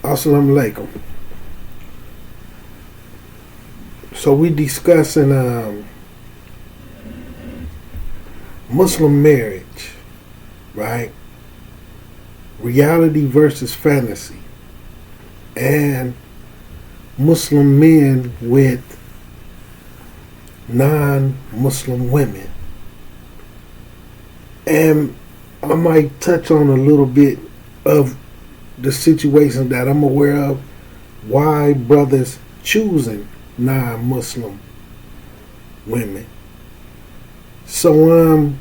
Assalamu alaikum. So we discussing Muslim marriage, right? Reality versus fantasy, and Muslim men with non-Muslim women. And I might touch on a little bit of the situation that I'm aware of, why brothers choosing non-Muslim women. So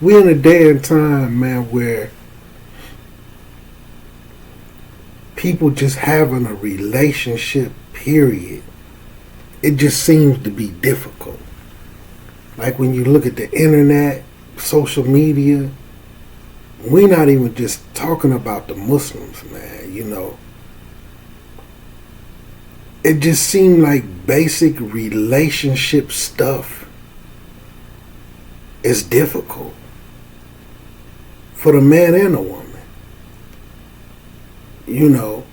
we're in a day and time, man, where people just having a relationship, period, it just seems to be difficult. Like when you look at the internet, social media, we're not even just talking about the Muslims, man, you know. It just seemed like basic relationship stuff is difficult for the man and the woman. You know,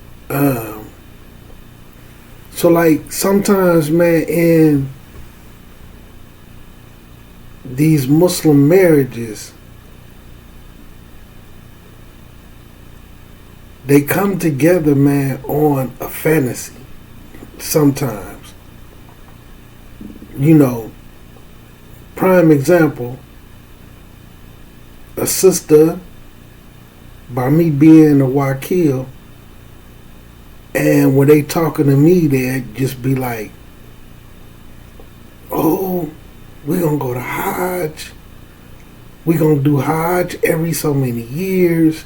so like sometimes, man, in these Muslim marriages, they come together, man, on a fantasy. Sometimes, you know, prime example, a sister, by me being a wakil, and when they talking to me, they just be like, oh, we're going to go to Hajj. We're going to do Hajj every so many years.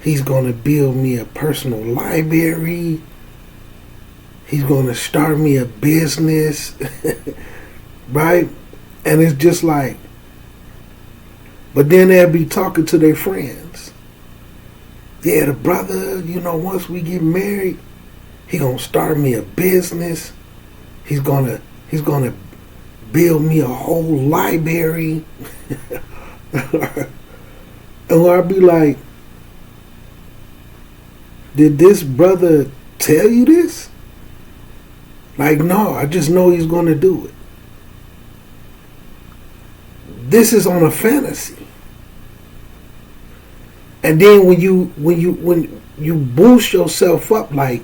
He's going to build me a personal library. He's going to start me a business. Right? And it's just like, but then they'll be talking to their friends. Yeah, the brother, you know, once we get married, he going to start me a business. He's going to build me a whole library. And I'll be like, did this brother tell you this? Like, no, I just know he's going to do it. This is on a fantasy. And then when you boost yourself up, like,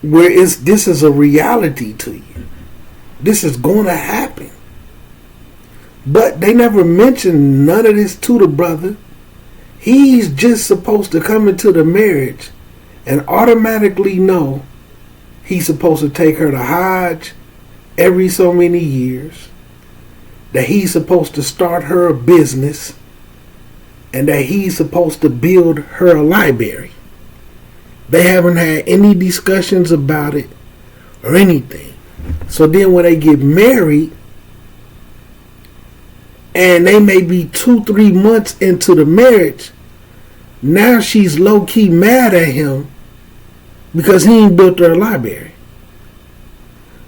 where this is a reality to you. This is going to happen. But they never mention none of this to the brother. He's just supposed to come into the marriage and automatically know he's supposed to take her to Hajj every so many years, that he's supposed to start her a business, and that he's supposed to build her a library. They haven't had any discussions about it or anything. So then when they get married, and they may be 2-3 months into the marriage, now she's low-key mad at him because he ain't built her a library.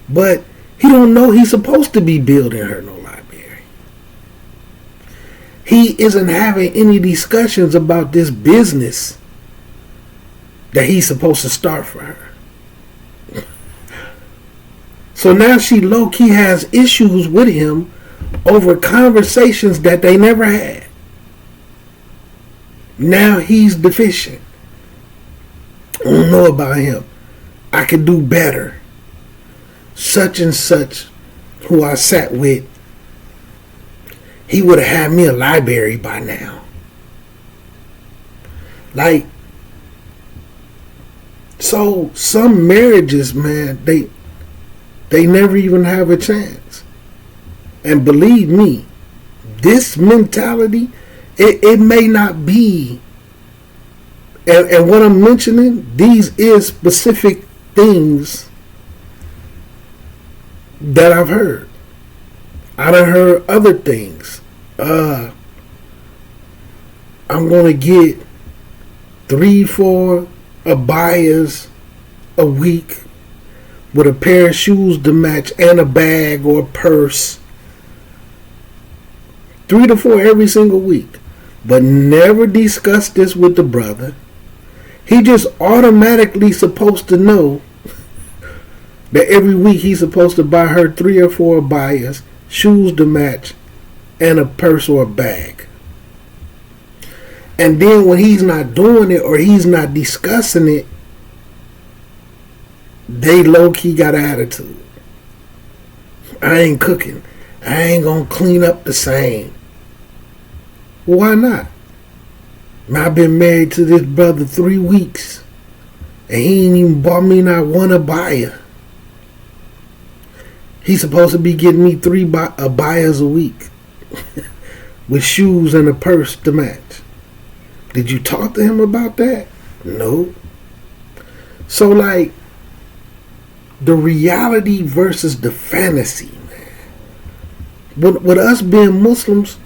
But he don't know he's supposed to be building her no library. He isn't having any discussions about this business that he's supposed to start for her. So now she low-key has issues with him over conversations that they never had. Now he's deficient. I don't know about him. I could do better. Such and such, who I sat with, he would have had me a library by now. Like, so some marriages, man, they never even have a chance. And believe me, this mentality, it may not be, and what I'm mentioning, these is specific things that I've heard. I done heard other things. I'm going to get 3-4 abayas a week with a pair of shoes to match and a bag or a purse. 3 to 4 every single week. but never discussed this with the brother. He just automatically supposed to know that every week he's supposed to buy her 3 or 4 abayas, shoes to match, and a purse or a bag. And then when he's not doing it or he's not discussing it, they low-key got an attitude. I ain't cooking. I ain't gonna clean up the same. Well, why not? I've been married to this brother 3 weeks, and he ain't even bought me not one abaya. He's supposed to be getting me 3 abayas a week with shoes and a purse to match. Did you talk to him about that? No. So, like, the reality versus the fantasy, man. With us being Muslims,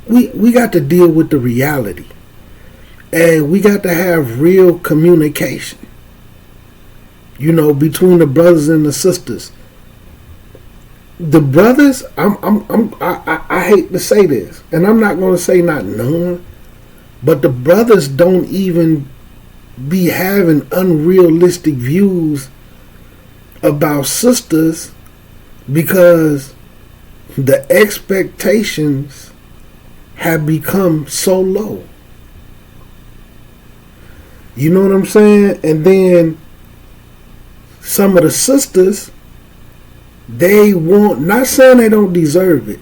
we got to deal with the reality. And we got to have real communication, between the brothers and the sisters. The brothers, I hate to say this, and I'm not going to say not none, but the brothers don't even be having unrealistic views about sisters because the expectations have become so low. You know what I'm saying? And then some of the sisters, they want, not saying they don't deserve it,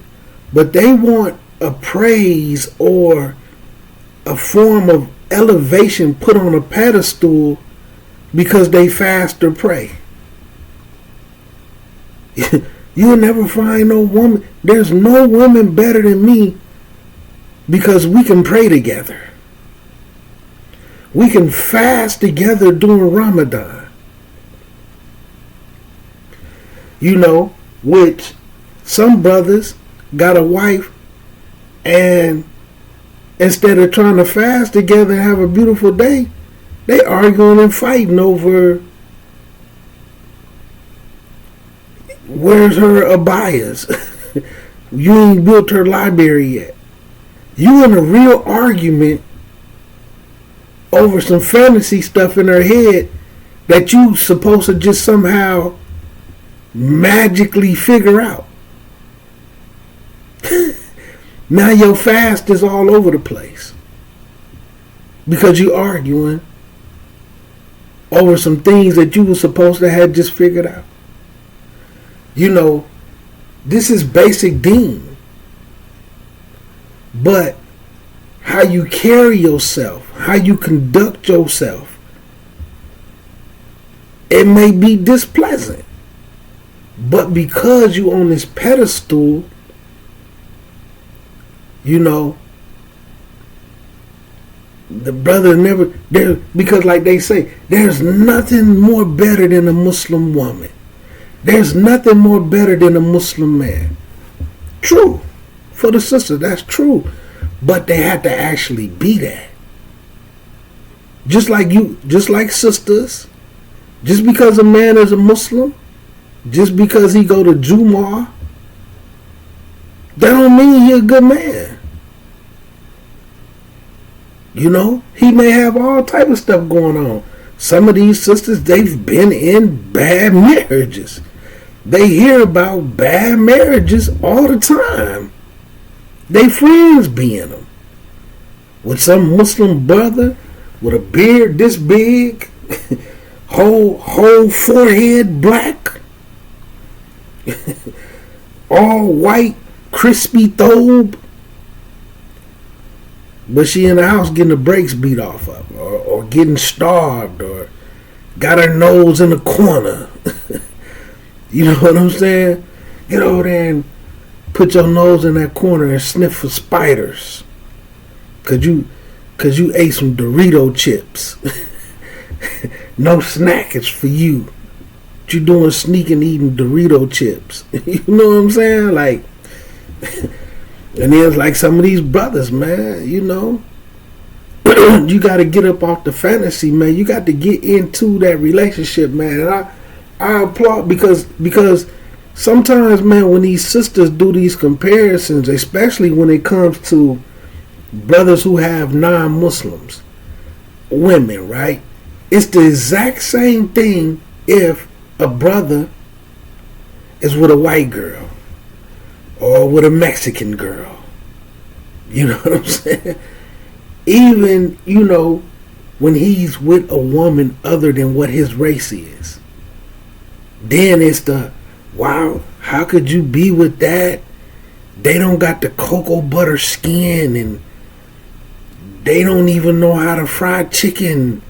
but they want a praise or a form of elevation put on a pedestal because they fast or pray. You'll never find no woman. There's no woman better than me because we can pray together. We can fast together during Ramadan. Which some brothers got a wife and instead of trying to fast together and have a beautiful day, they arguing and fighting over where's her abayas. You ain't built her library yet. You in a real argument over some fantasy stuff in her head that you supposed to just somehow magically figure out. Now your fast is all over the place because you arguing over some things that you were supposed to have just figured out. This is basic deen, but how you carry yourself, how you conduct yourself, it may be displeasant. But because you on this pedestal, the brother never there, because like they say, there's nothing more better than a Muslim woman. There's nothing more better than a Muslim man. True. For the sister, that's true. But they had to actually be that. Just like sisters, just because a man is a Muslim, just because he go to Jumu'ah, that don't mean he a good man. He may have all type of stuff going on. Some of these sisters, they've been in bad marriages. They hear about bad marriages all the time. They friends be in them. With some Muslim brother with a beard this big, whole forehead black, all white, crispy thobe, but she in the house getting the brakes beat off of her, or getting starved, or got her nose in the corner. You know what I'm saying? Get over there and put your nose in that corner and sniff for spiders. Cause you ate some Dorito chips. No snack is for you. What you doing sneaking eating Dorito chips? You know what I'm saying? Like, and then it's like some of these brothers, man, you got to get up off the fantasy, man. You got to get into that relationship, man. And I applaud because sometimes, man, when these sisters do these comparisons, especially when it comes to brothers who have non-Muslims women, right? It's the exact same thing if a brother is with a white girl or with a Mexican girl. You know what I'm saying? Even, when he's with a woman other than what his race is. Then it's the, wow, how could you be with that? They don't got the cocoa butter skin and they don't even know how to fry chicken.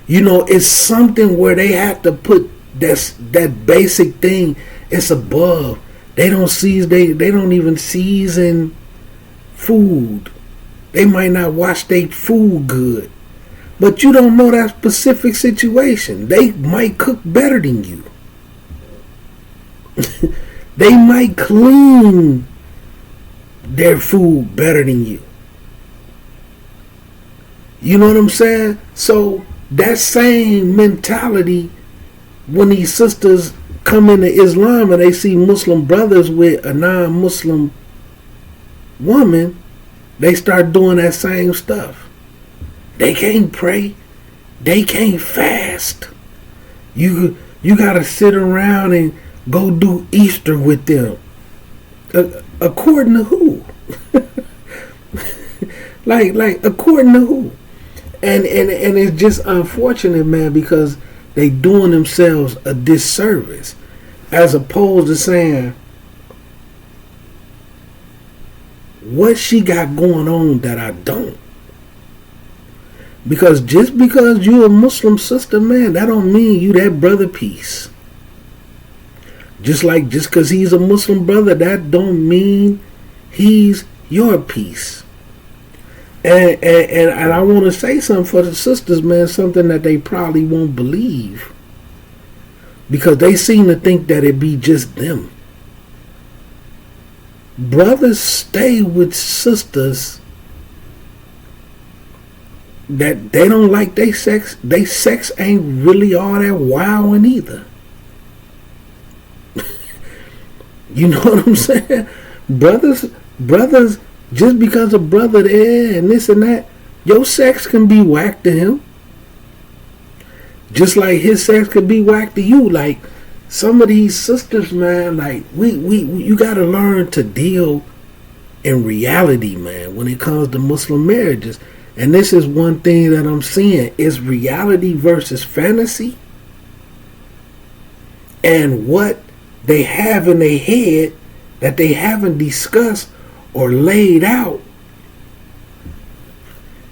It's something where they have to put that basic thing. It's above. They don't even season food. They might not wash their food good. But you don't know that specific situation. They might cook better than you. They might clean their food better than you. You know what I'm saying? So that same mentality, when these sisters come into Islam and they see Muslim brothers with a non-Muslim woman, they start doing that same stuff. They can't pray. They can't fast. You gotta sit around and go do Easter with them. According to who? like according to who? And it's just unfortunate, man, because they doing themselves a disservice, as opposed to saying, what she got going on that I don't? Because just because you a Muslim sister, man, that don't mean you that brother piece. Just because he's a Muslim brother, that don't mean he's your piece. And I want to say something for the sisters, man, something that they probably won't believe. Because they seem to think that it be just them. Brothers stay with sisters that they don't like their sex. Their sex ain't really all that wowing either. You know what I'm saying? Brothers, just because a brother there and this and that, your sex can be whack to him. Just like his sex could be whack to you. Like some of these sisters, man, like you gotta learn to deal in reality, man, when it comes to Muslim marriages. And this is one thing that I'm seeing is reality versus fantasy. And what they have in their head that they haven't discussed or laid out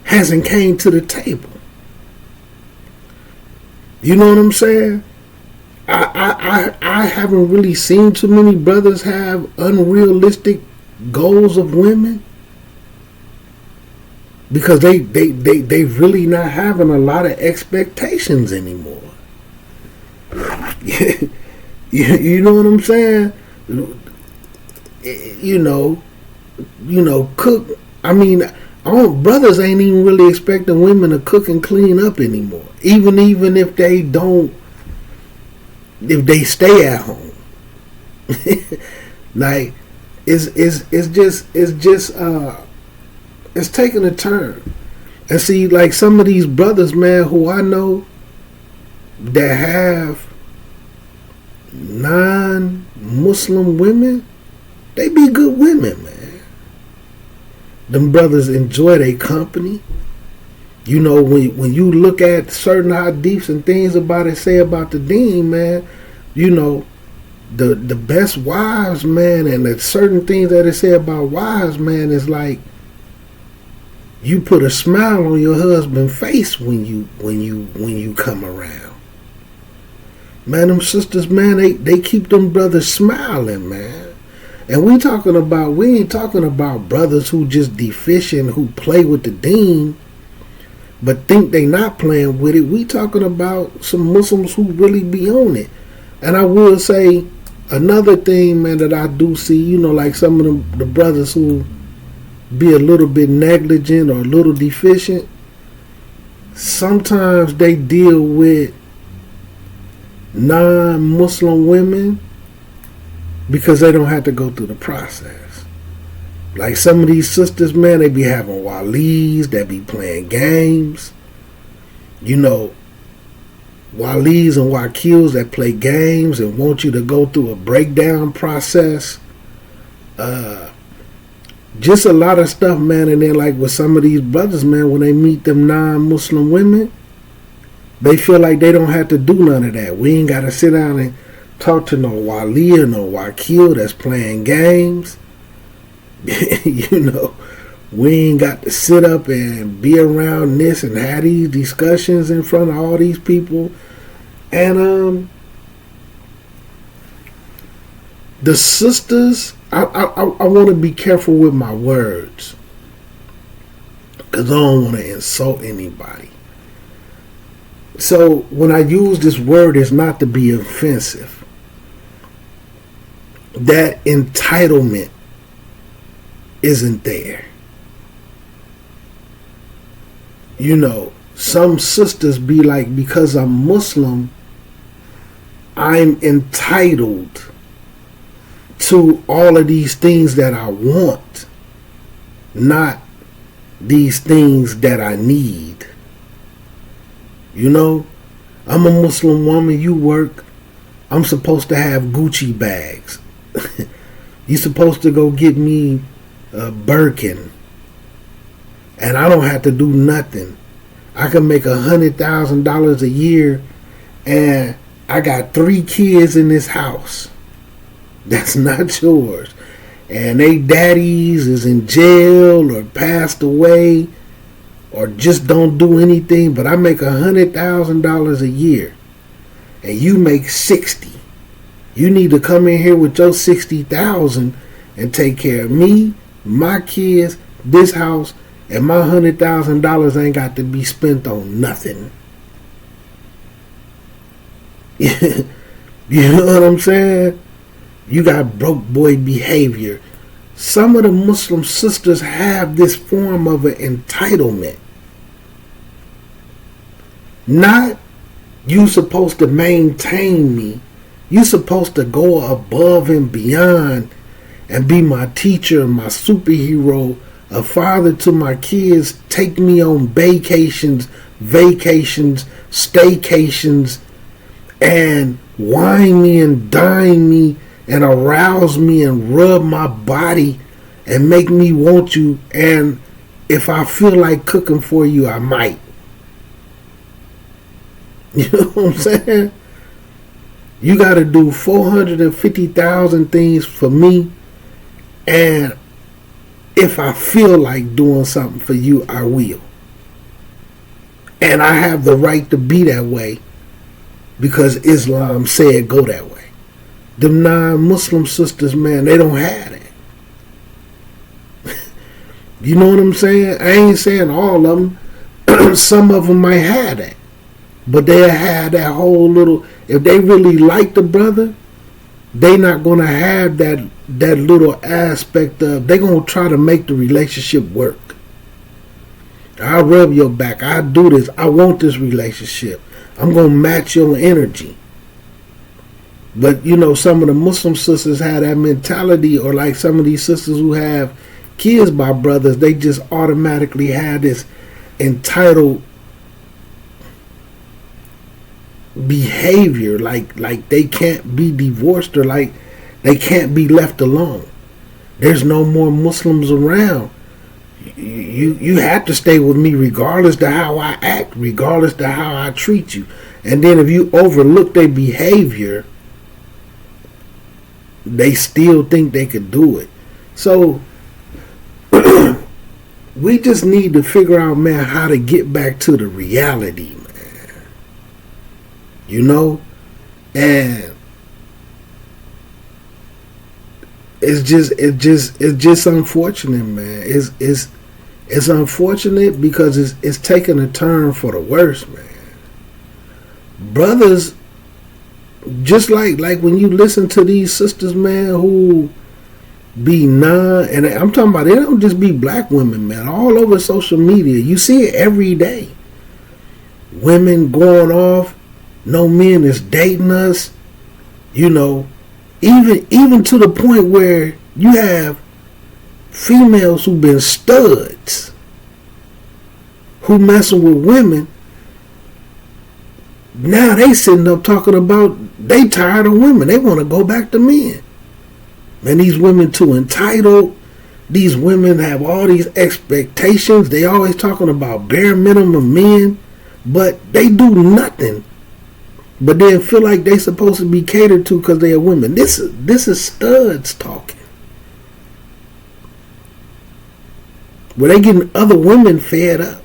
hasn't came to the table. You know what I'm saying? I haven't really seen too many brothers have unrealistic goals of women, because they really not having a lot of expectations anymore. You know what I'm saying? Cook. I mean, brothers ain't even really expecting women to cook and clean up anymore. Even if they don't, if they stay at home. Like it's taking a turn. And see, like some of these brothers, man, who I know that have non-Muslim women, they be good women, man. Them brothers enjoy their company. You know, when you look at certain hadiths and things about it, say about the deen, man, you know, the best wives, man, and the certain things that it say about wives, man, is like you put a smile on your husband's face when you come around. Man, them sisters, man, they keep them brothers smiling, man. And we ain't talking about brothers who just deficient, who play with the deen, but think they not playing with it. We talking about some Muslims who really be on it. And I will say another thing, man, that I do see, you know, like some of the brothers who be a little bit negligent or a little deficient, sometimes they deal with non-Muslim women because they don't have to go through the process. Like some of these sisters, man, they be having walis, they be playing games. You know, walis and wakils that play games and want you to go through a breakdown process. Just a lot of stuff, man. And then like with some of these brothers, man, when they meet them non-Muslim women, they feel like they don't have to do none of that. We ain't got to sit down and talk to no wali or no wakil that's playing games. You know, we ain't got to sit up and be around this and have these discussions in front of all these people. And the sisters, I want to be careful with my words because I don't want to insult anybody. So when I use this word, it's not to be offensive. That entitlement isn't there. You know, some sisters be like, because I'm Muslim, I'm entitled to all of these things that I want, not these things that I need. You know, I'm a Muslim woman, you work, I'm supposed to have Gucci bags. You're supposed to go get me a Birkin, and I don't have to do nothing. I can make $100,000 a year, and I got 3 kids in this house. That's not yours. And they daddies is in jail or passed away or just don't do anything, but I make $100,000 a year and you make 60. You need to come in here with your 60,000 and take care of me, my kids, this house, and my $100,000 ain't got to be spent on nothing. You know what I'm saying? You got broke boy behavior. Some of the Muslim sisters have this form of an entitlement. Not you supposed to maintain me. You supposed to go above and beyond and be my teacher, my superhero, a father to my kids, take me on vacations, staycations, and wine me and dine me and arouse me and rub my body and make me want you. And if I feel like cooking for you, I might. You know what I'm saying? You got to do 450,000 things for me, and if I feel like doing something for you, I will. And I have the right to be that way because Islam said go that way. Them non-Muslim sisters, man, they don't have that. You know what I'm saying? I ain't saying all of them. Some of them might have that. But they'll have that whole little... If they really like the brother, they not going to have that little aspect of... They going to try to make the relationship work. I'll rub your back. I'll do this. I want this relationship. I'm going to match your energy. But, you know, some of the Muslim sisters have that mentality, or like some of these sisters who have kids by brothers, they just automatically have this entitled behavior, like they can't be divorced or like they can't be left alone. There's no more Muslims around. You have to stay with me regardless to how I act, regardless to how I treat you. And then if you overlook their behavior, they still think they could do it. So we just need to figure out, man, how to get back to the reality, man. You know? And it's just unfortunate, man. It's unfortunate because it's taking a turn for the worse, man. Brothers, just like when you listen to these sisters, man, who be and I'm talking about, they don't just be black women, man. All over social media, you see it every day. Women going off, no men is dating us, you know. Even to the point where you have females who been studs, who messing with women, now they sitting up talking about they tired of women. They want to go back to men. Man, these women too entitled. These women have all these expectations. They always talking about bare minimum men, but they do nothing. But then feel like they supposed to be catered to because they are women. This is studs talking. Where they getting other women fed up.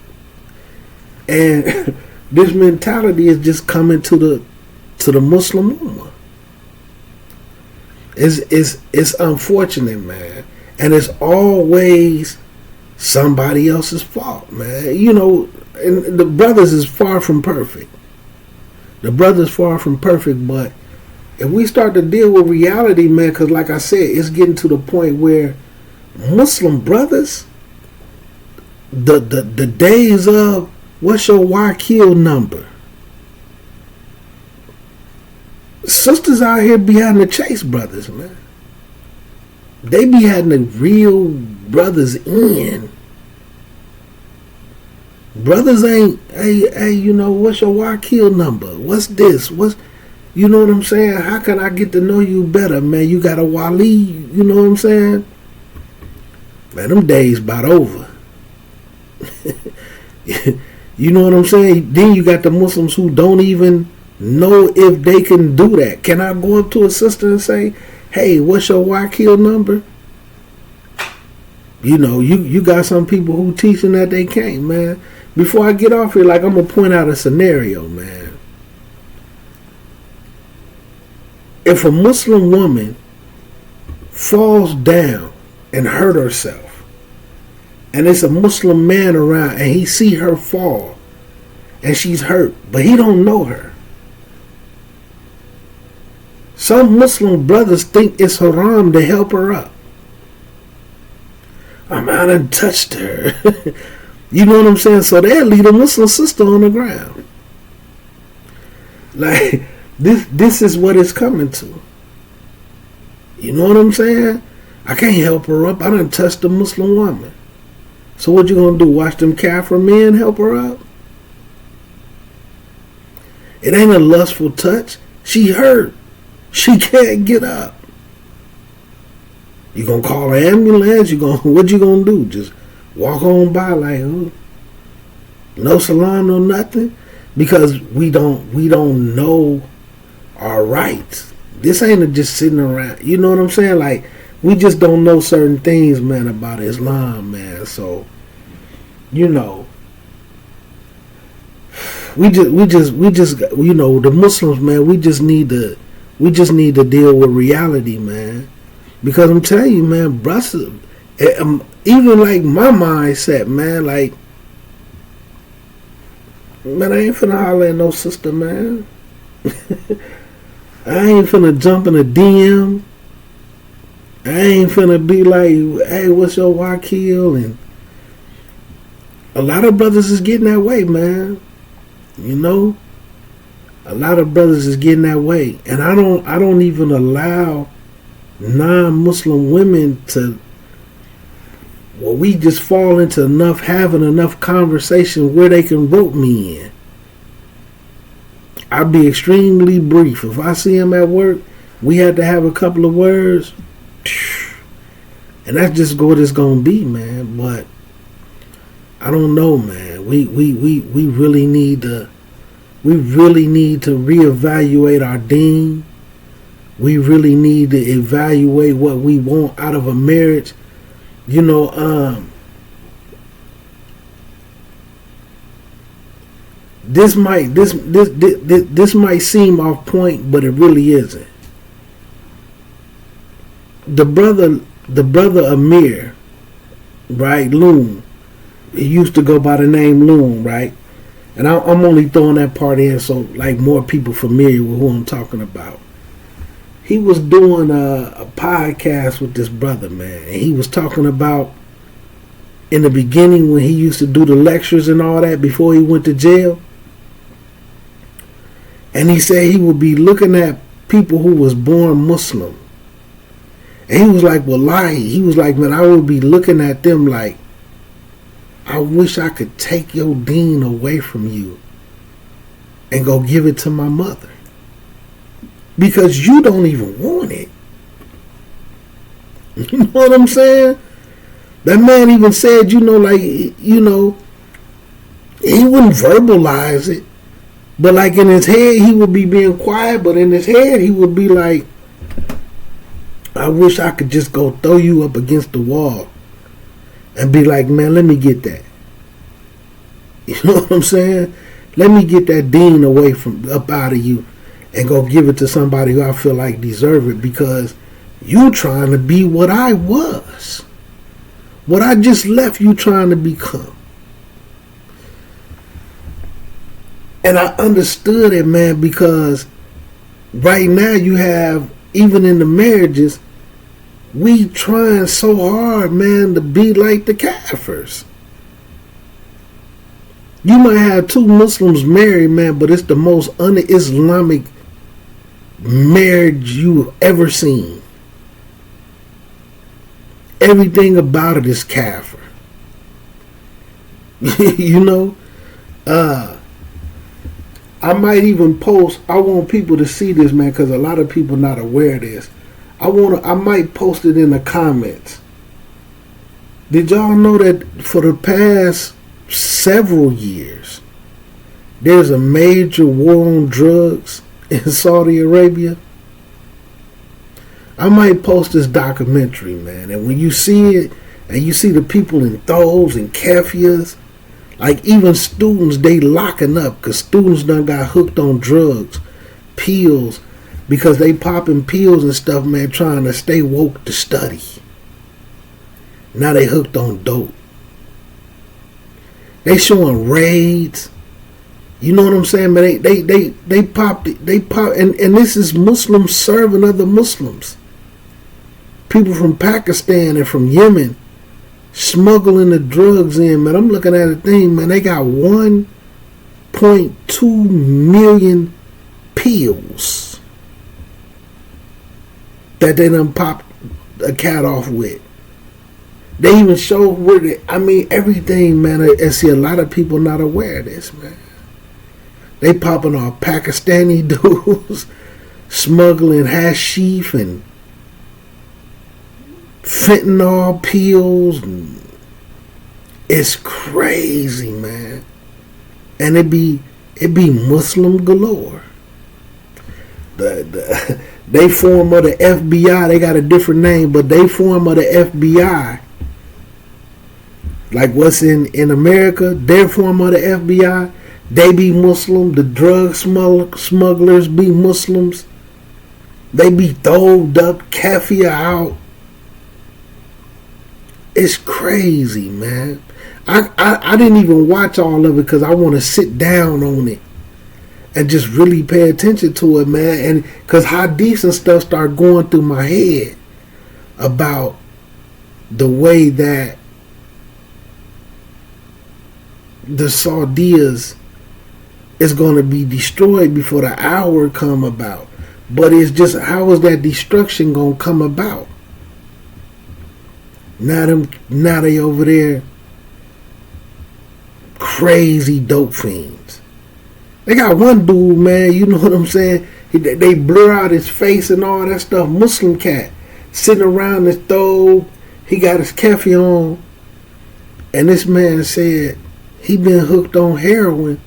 And this mentality is just coming to the Muslim Ummah. It's unfortunate, man. And it's always somebody else's fault, man. You know, and the brothers is far from perfect. The brothers far from perfect, but if we start to deal with reality, man, because like I said, it's getting to the point where Muslim brothers, the days of what's your Wakil number? Sisters out here be having to chase brothers, man. They be having the real brothers in. Brothers ain't, hey, you know, what's your Wakil number? What's this? You know what I'm saying? How can I get to know you better, man? You got a wali, you know what I'm saying? Man, them days about over. You know what I'm saying? Then you got the Muslims who don't even know if they can do that. Can I go up to a sister and say, hey, what's your Wakil number? You know, you got some people who teaching that they can't, man. Before I get off here, like, I'm going to point out a scenario, man. If a Muslim woman falls down and hurt herself, and it's a Muslim man around, and he see her fall, and she's hurt, but he don't know her. Some Muslim brothers think it's haram to help her up. I done touched her. You know what I'm saying? So they'll leave a Muslim sister on the ground. Like, this is what it's coming to. You know what I'm saying? I can't help her up. I done touched a Muslim woman. So what you gonna do? Watch them Kafir men help her up? It ain't a lustful touch. She hurt. She can't get up. You gonna call an ambulance? What you gonna do? Just walk on by like, oh, no salam, no nothing? Because we don't know our rights. This ain't just sitting around. You know what I'm saying? Like, we just don't know certain things, man, about Islam, man. So, you know, we just you know, the Muslims, man, we just need to deal with reality, man. Because I'm telling you, man, brothers, even like my mindset, man, like, man, I ain't finna holler at no sister, man. I ain't finna jump in a DM. I ain't finna be like, hey, what's your Wakil? And a lot of brothers is getting that way, man. You know? A lot of brothers is getting that way. And I don't even allow non-Muslim women to, well, we just fall into having enough conversation where they can rope me in. I'll be extremely brief. If I see him at work, we had to have a couple of words, and that's just what it's gonna be, man. But I don't know, man. We really need to reevaluate our deen. We really need to evaluate what we want out of a marriage. You know, this might seem off point, but it really isn't. The brother Amir, right, Loon, he used to go by the name Loon, right? And I'm only throwing that part in so like more people familiar with who I'm talking about. He was doing a podcast with this brother, man, and he was talking about in the beginning when he used to do the lectures and all that before he went to jail. And he said he would be looking at people who was born Muslim, And he was like, wallahi, he was like, man, I would be looking at them like, I wish I could take your deen away from you and go give it to my mother. Because you don't even want it. You know what I'm saying? That man even said, he wouldn't verbalize it. But like in his head, he would be being quiet. But in his head, he would be like, I wish I could just go throw you up against the wall and be like, man, let me get that. You know what I'm saying? Let me get that deen away from up out of you and go give it to somebody who I feel like deserve it, because you trying to be what I was. What I just left you trying to become. And I understood it, man, because right now you have, even in the marriages, we trying so hard, man, to be like the Kafirs. You might have two Muslims married, man, but it's the most un-Islamic marriage you've ever seen. Everything about it is Kafir. I might even post, I want people to see this, man, because a lot of people not aware of this. I might post it in the comments. Did y'all know that for the past several years, there's a major war on drugs in Saudi Arabia? I might post this documentary, man, and when you see it, and you see the people in throws and kefias, like even students, they locking up because students done got hooked on drugs, pills, because they popping pills and stuff, man, trying to stay woke to study. Now they hooked on dope. They showing raids. You know what I'm saying, man? They pop, and this is Muslims serving other Muslims. People from Pakistan and from Yemen smuggling the drugs in, man. I'm looking at a thing, man. They got 1.2 million pills that they done popped a cat off with. They even show where everything, man. And see, a lot of people not aware of this, man. They popping off Pakistani dudes, smuggling hashish and fentanyl pills. And it's crazy, man. And it be Muslim galore. They form of the FBI. They got a different name, but they form of the FBI. Like what's in America, their form of the FBI. They be Muslim. The drug smugglers be Muslims. They be throwed up, kafir out. It's crazy, man. I didn't even watch all of it because I want to sit down on it and just really pay attention to it, man. And because hadiths and stuff start going through my head about the way that the Saudis is going to be destroyed before the hour come about. But it's just, how is that destruction going to come about? Now they over there crazy dope fiends. They got one dude, man, you know what I'm saying? They blur out his face and all that stuff. Muslim cat sitting around his stove. He got his keffy on. And this man said he been hooked on heroin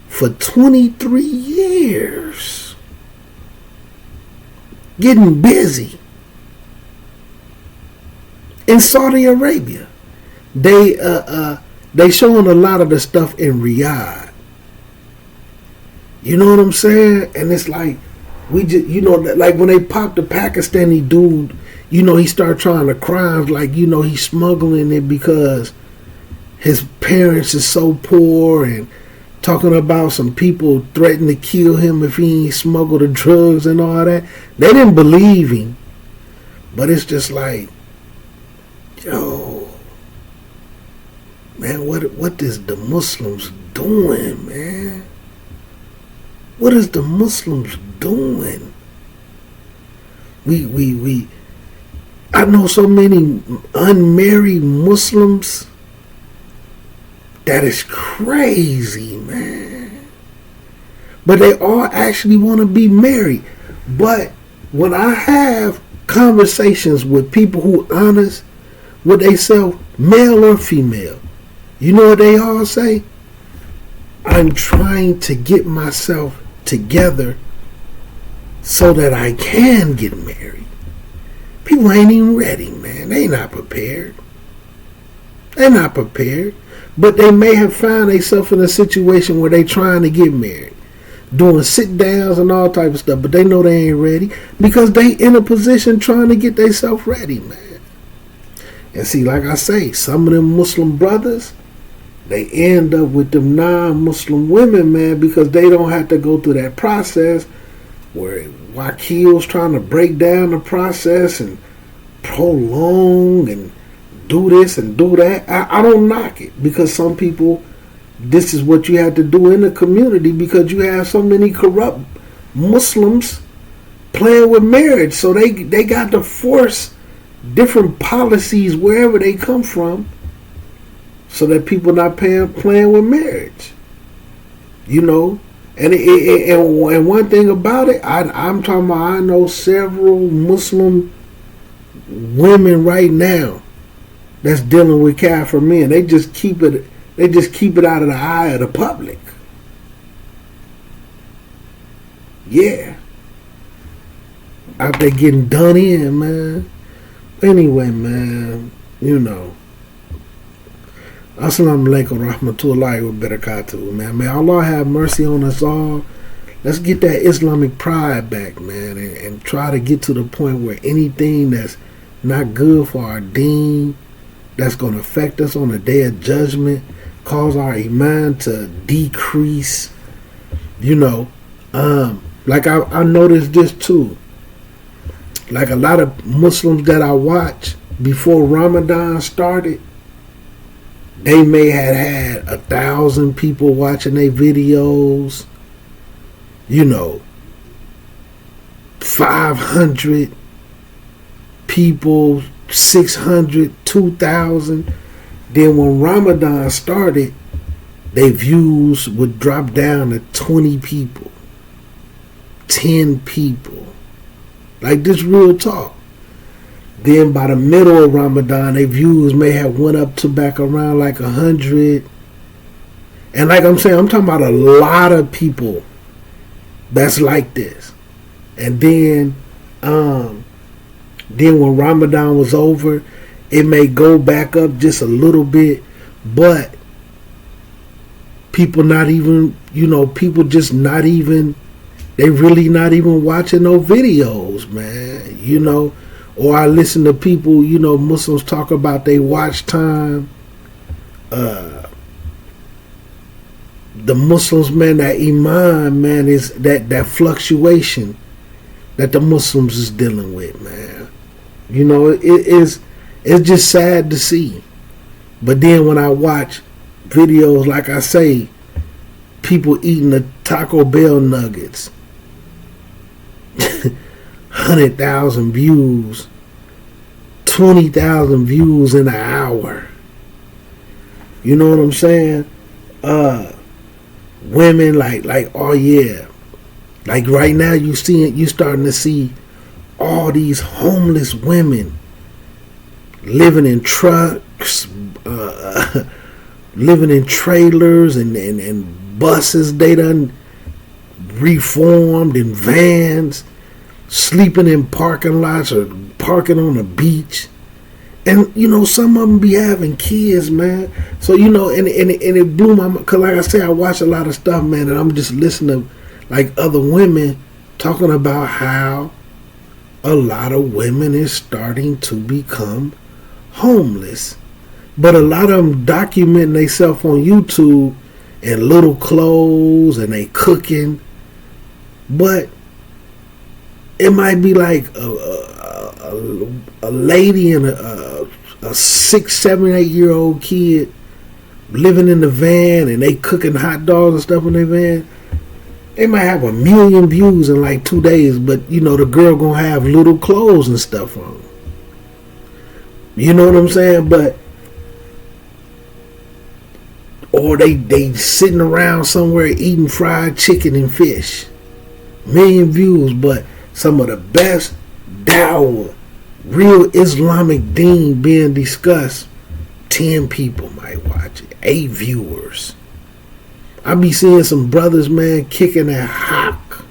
for 23 years. Getting busy. In Saudi Arabia. They showing a lot of the stuff in Riyadh. You know what I'm saying? And it's like, we just, like when they popped the Pakistani dude, he started trying to crimes, like, he's smuggling it because his parents is so poor, and talking about some people threatening to kill him if he ain't smuggled the drugs and all that. They didn't believe him. But it's just like, yo, man, what is the Muslims doing, man? What is the Muslims doing? We I know so many unmarried Muslims. That is crazy, man. But they all actually want to be married. But when I have conversations with people who honest with themselves, male or female, you know what they all say? I'm trying to get myself together so that I can get married. People ain't even ready, man. They not prepared. They're not prepared. But they may have found themselves in a situation where they trying to get married, doing sit downs and all type of stuff, but they know they ain't ready because they in a position trying to get themselves ready, man. And see, like I say, some of them Muslim brothers, they end up with them non-Muslim women, man, because they don't have to go through that process where Wakil's trying to break down the process and prolong and do this and do that. I don't knock it because some people, this is what you have to do in the community because you have so many corrupt Muslims playing with marriage. So they got to force different policies wherever they come from so that people not playing with marriage. You know? And one thing about it, I'm talking about, I know several Muslim women right now that's dealing with kafir men. They just keep it out of the eye of the public. Yeah. Out there getting done in, man. Anyway, man, you know. Assalamu alaikum rahmatullahi wa barakatuh, man. May Allah have mercy on us all. Let's get that Islamic pride back, man, and try to get to the point where anything that's not good for our deen, that's going to affect us on the day of judgment, cause our iman to decrease. You know, like I noticed this too. Like a lot of Muslims that I watch before Ramadan started, they may have had 1,000 people watching their videos. You know, 500 people, 600, 2,000. Then when Ramadan started, their views would drop down to 20 people, 10 people. Like this real talk. Then by the middle of Ramadan, their views may have went up to back around like 100. And like I'm saying, I'm talking about a lot of people that's like this. And then when Ramadan was over, it may go back up just a little bit, but people not even, people just not even, they really not even watching no videos, man, Or I listen to people, Muslims talk about their watch time. The Muslims, man, that iman, man, is that fluctuation that the Muslims is dealing with, man. It's just sad to see. But then when I watch videos, like I say, people eating the Taco Bell nuggets, 100,000 views, 20,000 views in an hour. You know what I'm saying? Women like oh yeah, like right now you starting to see all these homeless women living in trucks, living in trailers and buses. They done reformed in vans, sleeping in parking lots or parking on the beach. And some of them be having kids, man. So and it blew my mind, because like I say, I watch a lot of stuff, man, and I'm just listening to like other women talking about how a lot of women is starting to become homeless. But a lot of them documenting themselves on YouTube in little clothes and they cooking. But it might be like a lady and a 6, 7, 8 year old kid living in the van and they cooking hot dogs and stuff in their van. They might have 1 million views in like 2 days, but the girl gonna have little clothes and stuff on. You know what I'm saying? But or they sitting around somewhere eating fried chicken and fish. Million views, but some of the best dawah, real Islamic deen being discussed, 10 people might watch it, 8 viewers. I be seeing some brothers, man, kicking that hawk.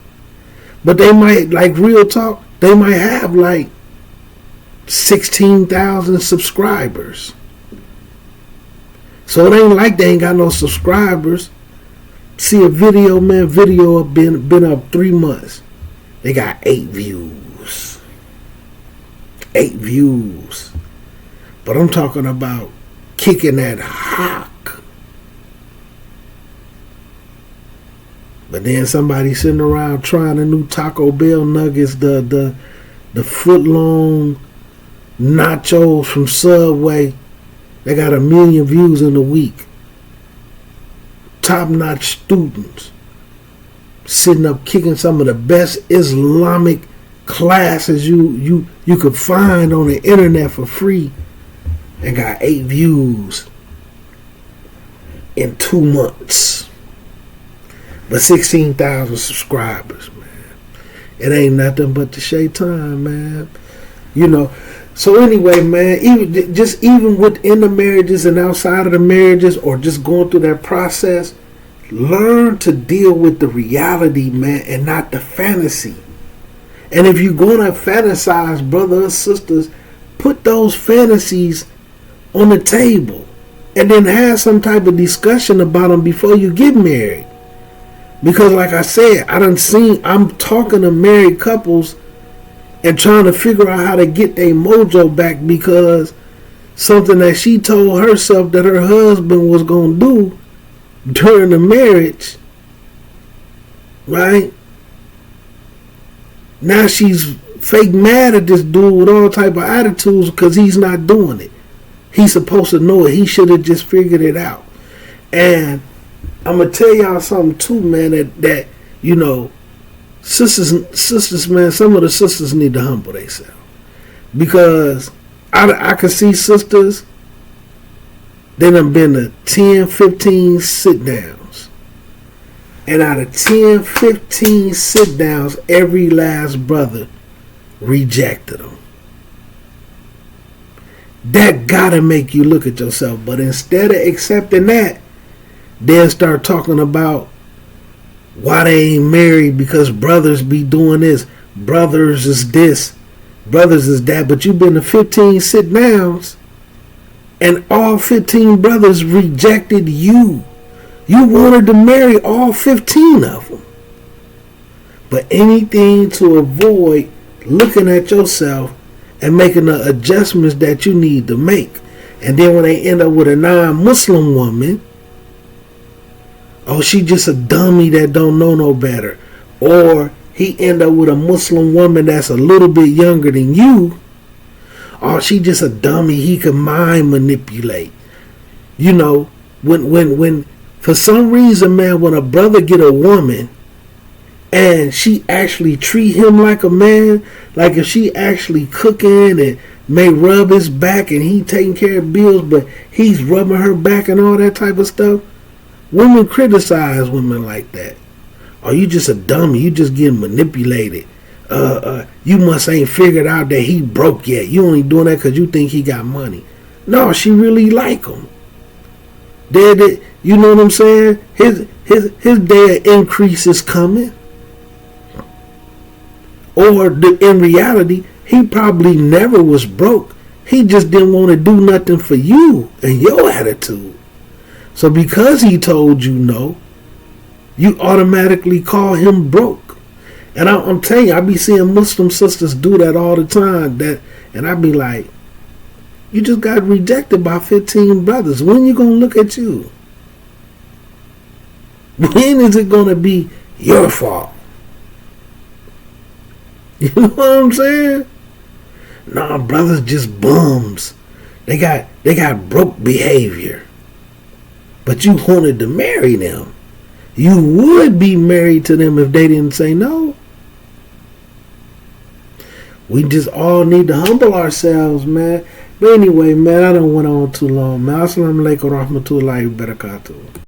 But they might, like real talk, they might have like 16,000 subscribers. So it ain't like they ain't got no subscribers. See a video, man, video up been up 3 months. They got 8 views. 8 views. But I'm talking about kicking that hawk. But then somebody sitting around trying the new Taco Bell nuggets, the foot long nachos from Subway. They got 1 million views in a week. Top notch students sitting up kicking some of the best Islamic classes you could find on the internet for free, and got 8 views in 2 months. But 16,000 subscribers, man. It ain't nothing but the shaitan, man. You know. So anyway, man, even within the marriages and outside of the marriages, or just going through that process, learn to deal with the reality, man, and not the fantasy. And if you're going to fantasize, brothers and sisters, put those fantasies on the table and then have some type of discussion about them before you get married. Because like I said, I'm talking to married couples and trying to figure out how to get their mojo back, because something that she told herself that her husband was going to do during the marriage, right? Now she's fake mad at this dude with all type of attitudes because he's not doing it. He's supposed to know it. He should have just figured it out. And I'm going to tell y'all something too, man, that you know, sisters, man, some of the sisters need to humble themselves. Because I can see sisters, they done been to 10, 15 sit-downs. And out of 10, 15 sit-downs, every last brother rejected them. That gotta make you look at yourself. But instead of accepting that, they'll start talking about why they ain't married, because brothers be doing this, brothers is this, brothers is that. But you've been to 15 sit downs and all 15 brothers rejected you. You wanted to marry all 15 of them. But anything to avoid looking at yourself and making the adjustments that you need to make. And then when they end up with a non-Muslim woman, oh, she just a dummy that don't know no better. Or he end up with a Muslim woman that's a little bit younger than you. Oh, she just a dummy. He can mind manipulate. You know, when for some reason, man, when a brother get a woman and she actually treat him like a man, like if she actually cooking and may rub his back and he taking care of bills, but he's rubbing her back and all that type of stuff. Women criticize women like that. Oh, you just a dummy. You just getting manipulated. You must ain't figured out that he broke yet. You only doing that because you think he got money. No, she really like him. You know what I'm saying? His day of increase is coming. Or in reality, he probably never was broke. He just didn't want to do nothing for you and your attitude. So because he told you no, you automatically call him broke. And I'm telling you, I be seeing Muslim sisters do that all the time. And I be like, you just got rejected by 15 brothers. When you gonna look at you? When is it gonna be your fault? You know what I'm saying? Nah, brothers just bums. They got broke behavior. But you wanted to marry them. You would be married to them if they didn't say no. We just all need to humble ourselves, man. But anyway, man, I don't went on too long, man. Assalamu alaikum warahmatullahi wabarakatuh.